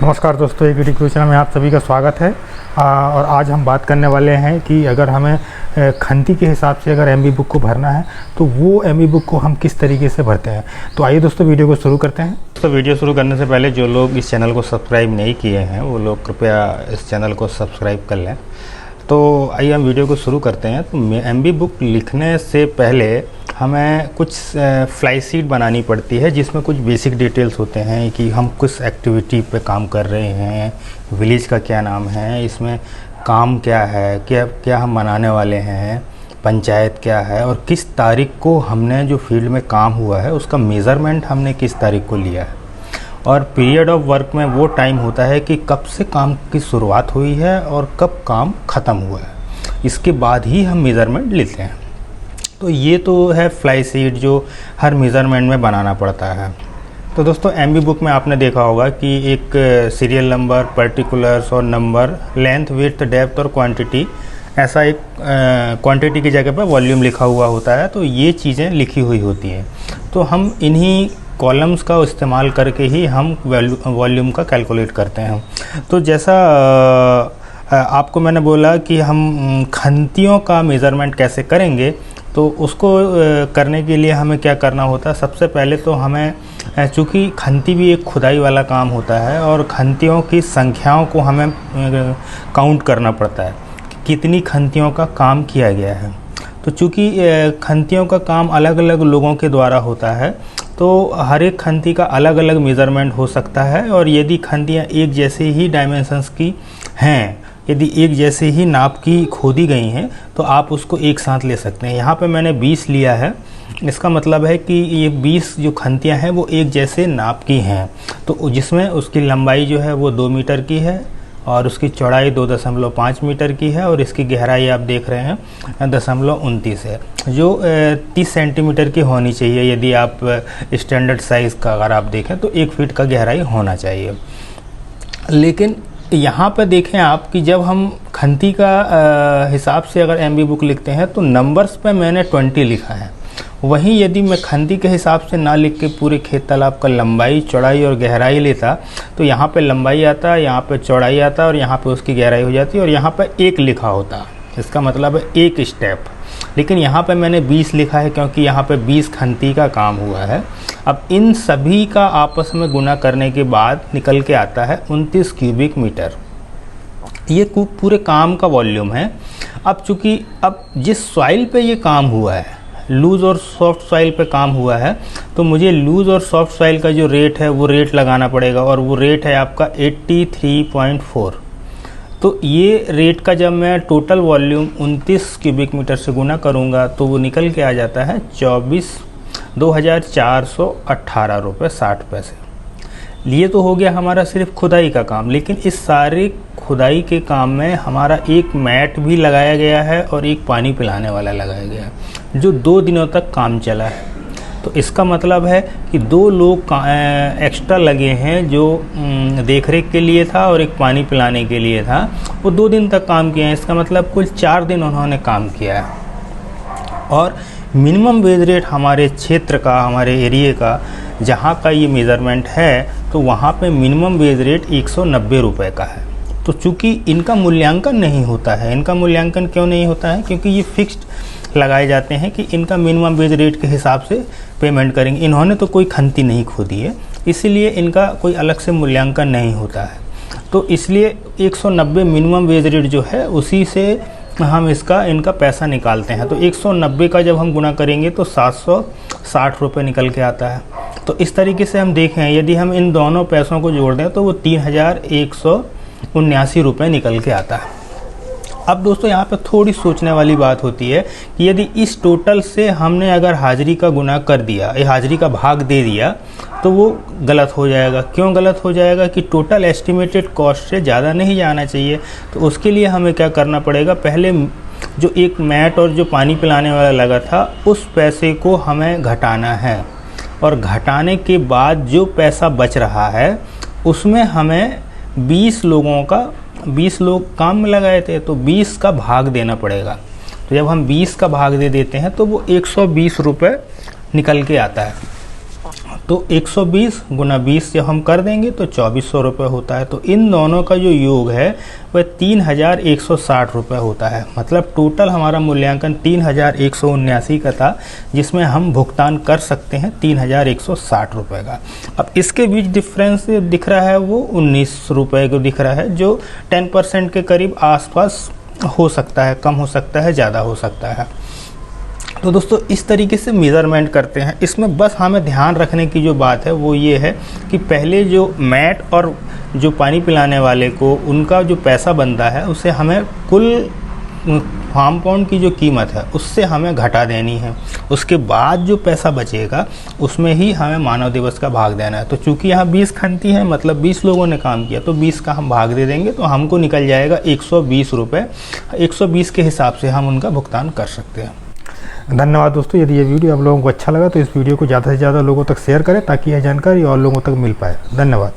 नमस्कार दोस्तों, एक यूट्यूब चैनल में आप सभी का स्वागत है। और आज हम बात करने वाले हैं कि अगर हमें खंती के हिसाब से अगर एमबी बुक को भरना है तो वो एमबी बुक को हम किस तरीके से भरते हैं। तो आइए दोस्तों वीडियो को शुरू करते हैं। तो वीडियो शुरू करने से पहले जो लोग इस चैनल को सब्सक्राइब नहीं किए हैं वो लोग कृपया इस चैनल को सब्सक्राइब कर लें। तो आइए हम वीडियो को शुरू करते हैं। तो एमबी बुक लिखने से पहले हमें कुछ फ्लाई शीट बनानी पड़ती है जिसमें कुछ बेसिक डिटेल्स होते हैं कि हम किस एक्टिविटी पे काम कर रहे हैं, विलेज का क्या नाम है, इसमें काम क्या है, क्या हम मनाने वाले हैं, पंचायत क्या है और किस तारीख को हमने जो फील्ड में काम हुआ है उसका मेज़रमेंट हमने किस तारीख को लिया है। और पीरियड ऑफ वर्क में वो टाइम होता है कि कब से काम की शुरुआत हुई है और कब काम ख़त्म हुआ है, इसके बाद ही हम मेज़रमेंट लेते हैं। तो ये तो है फ्लाई शीट जो हर मेज़रमेंट में बनाना पड़ता है। तो दोस्तों एमबी बुक में आपने देखा होगा कि एक सीरियल नंबर, पर्टिकुलर्स और नंबर, लेंथ, विड्थ, डेप्थ और क्वांटिटी, ऐसा एक क्वांटिटी की जगह पर वॉल्यूम लिखा हुआ होता है। तो ये चीज़ें लिखी हुई होती हैं। तो हम इन्हीं कॉलम्स का इस्तेमाल करके ही हम वॉल्यूम का कैलकुलेट करते हैं। तो जैसा आपको मैंने बोला कि हम खंतियों का मेज़रमेंट कैसे करेंगे, तो उसको करने के लिए हमें क्या करना होता है। सबसे पहले तो हमें, चूँकि खंती भी एक खुदाई वाला काम होता है और खंतियों की संख्याओं को हमें काउंट करना पड़ता है कि कितनी खंतियों का काम किया गया है। तो चूँकि खंतियों का काम अलग अलग लोगों के द्वारा होता है तो हर एक खंती का अलग अलग मेज़रमेंट हो सकता है। और यदि खंतियाँ एक जैसे ही डायमेंशंस की हैं, यदि एक जैसे ही नाप की खोदी गई हैं तो आप उसको एक साथ ले सकते हैं। यहाँ पे मैंने 20 लिया है, इसका मतलब है कि ये 20 जो खंतियाँ हैं वो एक जैसे नाप की हैं। तो जिसमें उसकी लंबाई जो है वो 2 मीटर की है और उसकी चौड़ाई 2.5 मीटर की है और इसकी गहराई आप देख रहे हैं 0.29 है, जो 30 सेंटीमीटर की होनी चाहिए। यदि आप स्टैंडर्ड साइज़ का अगर आप देखें तो 1 फीट का गहराई होना चाहिए। लेकिन यहाँ पर देखें आप कि जब हम खंती का हिसाब से अगर एमबी बुक लिखते हैं तो नंबर्स पे मैंने 20 लिखा है। वहीं यदि मैं खंती के हिसाब से ना लिख के पूरे खेत तालाब का लंबाई, चौड़ाई और गहराई लेता तो यहाँ पे लंबाई आता, यहाँ पे चौड़ाई आता और यहाँ पे उसकी गहराई हो जाती और यहाँ पे 1 लिखा होता। इसका मतलब है 1 स्टेप। लेकिन यहाँ पे मैंने 20 लिखा है क्योंकि यहाँ पे 20 खंती का काम हुआ है। अब इन सभी का आपस में गुना करने के बाद निकल के आता है 29 क्यूबिक मीटर। ये पूरे काम का वॉल्यूम है। अब चूँकि अब जिस सॉइल पे ये काम हुआ है, लूज़ और सॉफ्ट सॉइल पे काम हुआ है, तो मुझे लूज़ और सॉफ्ट सॉइल का जो रेट है वो रेट लगाना पड़ेगा और वो रेट है आपका 83.4। तो ये रेट का जब मैं टोटल वॉल्यूम 29 क्यूबिक मीटर से गुना करूँगा तो वो निकल के आ जाता है 24,418 रुपये 60 पैसे। ये तो हो गया हमारा सिर्फ खुदाई का काम। लेकिन इस सारे खुदाई के काम में हमारा एक मैट भी लगाया गया है और एक पानी पिलाने वाला लगाया गया है जो 2 दिनों तक काम चला है। तो इसका मतलब है कि 2 लोग एक्स्ट्रा लगे हैं, जो देखरेख के लिए था और एक पानी पिलाने के लिए था। वो 2 दिन तक काम किए हैं। इसका मतलब कुल 4 दिन उन्होंने काम किया है। और मिनिमम वेज रेट हमारे क्षेत्र का, हमारे एरिए का जहाँ का ये मेज़रमेंट है, तो वहाँ पे मिनिमम वेज रेट 190 रुपये का है। तो चूँकि इनका मूल्यांकन नहीं होता है, इनका मूल्यांकन क्यों नहीं होता है? क्योंकि ये फिक्स्ड लगाए जाते हैं कि इनका मिनिमम वेज रेट के हिसाब से पेमेंट करेंगे। इन्होंने तो कोई खंती नहीं खोदी है, इसीलिए इनका कोई अलग से मूल्यांकन नहीं होता है। तो इसलिए 190 मिनिमम वेज रेट जो है उसी से हम इनका पैसा निकालते हैं। तो 190 का जब हम गुना करेंगे तो 760 रुपये निकल के आता है। तो इस तरीके से हम देखें, यदि हम इन दोनों पैसों को जोड़ दें तो वो 3,179 रुपये निकल के आता है। अब दोस्तों यहाँ पे थोड़ी सोचने वाली बात होती है कि यदि इस टोटल से हमने अगर हाजिरी का गुना कर दिया, ये हाजिरी का भाग दे दिया, तो वो गलत हो जाएगा। क्यों गलत हो जाएगा? कि टोटल एस्टिमेटेड कॉस्ट से ज़्यादा नहीं जाना चाहिए। तो उसके लिए हमें क्या करना पड़ेगा, पहले जो एक मैट और जो पानी पिलाने वाला लगा था उस पैसे को हमें घटाना है और घटाने के बाद जो पैसा बच रहा है उसमें हमें 20 लोग काम में लगाए थे तो 20 का भाग देना पड़ेगा। तो जब हम 20 का भाग दे देते हैं तो वो 120 रुपये निकल के आता है। तो 120 गुना 20 जब हम कर देंगे तो 2400 रुपये होता है। तो इन दोनों का जो योग है वह 3160 रुपये होता है। मतलब टोटल हमारा मूल्यांकन 3179 का था, जिसमें हम भुगतान कर सकते हैं 3160 रुपये का। अब इसके बीच डिफरेंस दिख रहा है वो 19 रुपये को दिख रहा है, जो 10% के करीब आसपास हो सकता है, कम हो सकता है, ज़्यादा हो सकता है। तो दोस्तों इस तरीके से मेज़रमेंट करते हैं। इसमें बस हमें ध्यान रखने की जो बात है वो ये है कि पहले जो मैट और जो पानी पिलाने वाले को उनका जो पैसा बनता है उसे हमें कुल फार्म पाउंड की जो कीमत है उससे हमें घटा देनी है। उसके बाद जो पैसा बचेगा उसमें ही हमें मानव दिवस का भाग देना है। तो चूंकि यहाँ 20 खंती हैं, मतलब 20 लोगों ने काम किया, तो 20 का हम भाग दे देंगे तो हमको निकल जाएगा 120 रुपये। 120 के हिसाब से हम उनका भुगतान कर सकते हैं। धन्यवाद दोस्तों। यदि ये वीडियो आप लोगों को अच्छा लगा तो इस वीडियो को ज़्यादा से ज़्यादा लोगों तक शेयर करें ताकि यह जानकारी और लोगों तक मिल पाए। धन्यवाद।